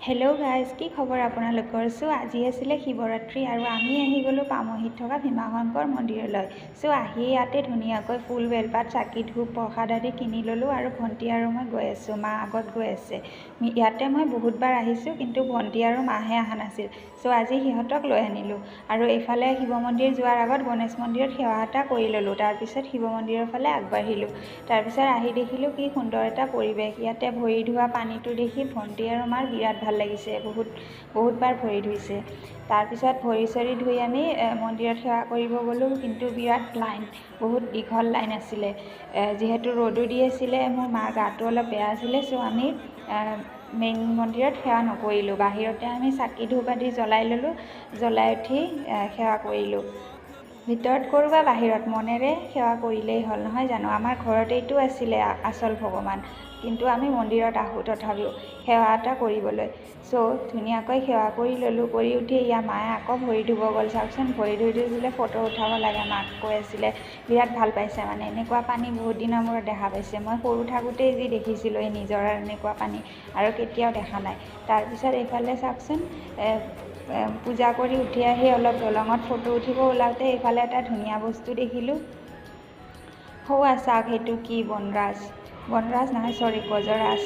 Hello' guys, কি খবৰ আপোনালোকৰ? আজি আছিলে শিৱৰাত্ৰি আৰু আমি আহি গ'লোঁ পামহিত থকা ভীমাশংকৰ মন্দিৰলৈ। আহি ইয়াতে ধুনীয়াকৈ ফুল, বেলপাত, চাকি, ধূপ, প্ৰসাদ আদি কিনি ল'লোঁ আৰু ভণ্টি আৰু মই গৈ আছোঁ। মা আগত গৈ আছে। ইয়াতে মই বহুতবাৰ আহিছোঁ, কিন্তু ভণ্টি আৰু মাহে অহা নাছিল। আজি সিহঁতক লৈ আনিলোঁ আৰু এইফালে শিৱ মন্দিৰ যোৱাৰ আগত গণেশ মন্দিৰত সেৱা এটা কৰি ল'লোঁ। তাৰপিছত শিৱ মন্দিৰৰ ফালে আগবাঢ়িলোঁ। তাৰপিছত আহি দেখিলোঁ কি সুন্দৰ এটা পৰিৱেশ। ইয়াতে ভৰি ধোৱা পানীটো দেখি ভণ্টি আৰু মাৰ বিৰাট ভাল লাগিছে। বহুতবাৰ ভৰি ধুইছে। তাৰপিছত ভৰি চৰি ধুই আমি মন্দিৰত সেৱা কৰিব গ'লোঁ, কিন্তু বিৰাট লাইন, বহুত দীঘল লাইন আছিলে। যিহেতু ৰ'দো দি আছিলে, মোৰ মাৰ গাটো অলপ বেয়া আছিলে, আমি মেইন মন্দিৰত সেৱা নকৰিলোঁ। বাহিৰতে আমি চাকি ধূপ আদি জ্বলাই ল'লোঁ। জ্বলাই উঠি সেৱা কৰিলোঁ। ভিতৰত কৰোঁ বা বাহিৰত, মনেৰে সেৱা কৰিলেই হ'ল, নহয় জানো? আমাৰ ঘৰতেইটো আছিলে আচল ভগৱান, কিন্তু আমি মন্দিৰত আহোঁ তথাপিও সেৱা এটা কৰিবলৈ। ধুনীয়াকৈ সেৱা কৰি ল'লোঁ। কৰি উঠি মায়ে আকৌ ভৰি ধুব গ'ল। চাওকচোন, ভৰি ধুই বোলে ফটো উঠাব লাগে, মাক কৈ আছিলে। বিৰাট ভাল পাইছে মানে, এনেকুৱা পানী বহুত দিনৰ মূৰত দেখা পাইছে। মই সৰু থাকোঁতেই যি দেখিছিলোঁ এই নিজৰাৰ এনেকুৱা পানী, আৰু কেতিয়াও দেখা নাই। তাৰপিছত এইফালে চাওকচোন, পূজা কৰি উঠি আহি অলপ দলঙত ফটো উঠিব ওলাওঁতে এইফালে এটা ধুনীয়া বস্তু দেখিলোঁ। চাওক, সেইটো কি বনৰাজ নহয়, গজৰাজ।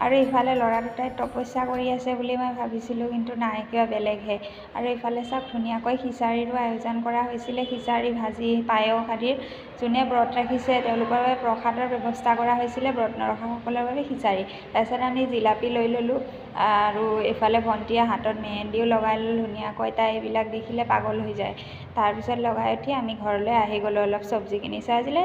আৰু ইফালে ল'ৰা দুটাই তপস্যা কৰি আছে বুলি মই ভাবিছিলোঁ, কিন্তু নাই, কিবা বেলেগহে। আৰু এইফালে চাওক, ধুনীয়াকৈ খিচাৰীৰো আয়োজন কৰা হৈছিলে। খিচাৰী, ভাজি, পায়স আদিৰ। যোনে ব্ৰত ৰাখিছে তেওঁলোকৰ বাবে প্ৰসাদৰ ব্যৱস্থা কৰা হৈছিলে, ব্ৰত নৰখাসকলৰ বাবে খিচাৰী। তাৰপিছত আমি জিলাপি লৈ ল'লোঁ আৰু এইফালে ভণ্টিয়ে হাতত মেহেন্দিও লগাই ল'লোঁ ধুনীয়াকৈ। তাই এইবিলাক দেখিলে পাগল হৈ যায়। তাৰপিছত লগাই উঠি আমি ঘৰলৈ আহি গ'লোঁ অলপ চব্জি কিনি। আজিলৈ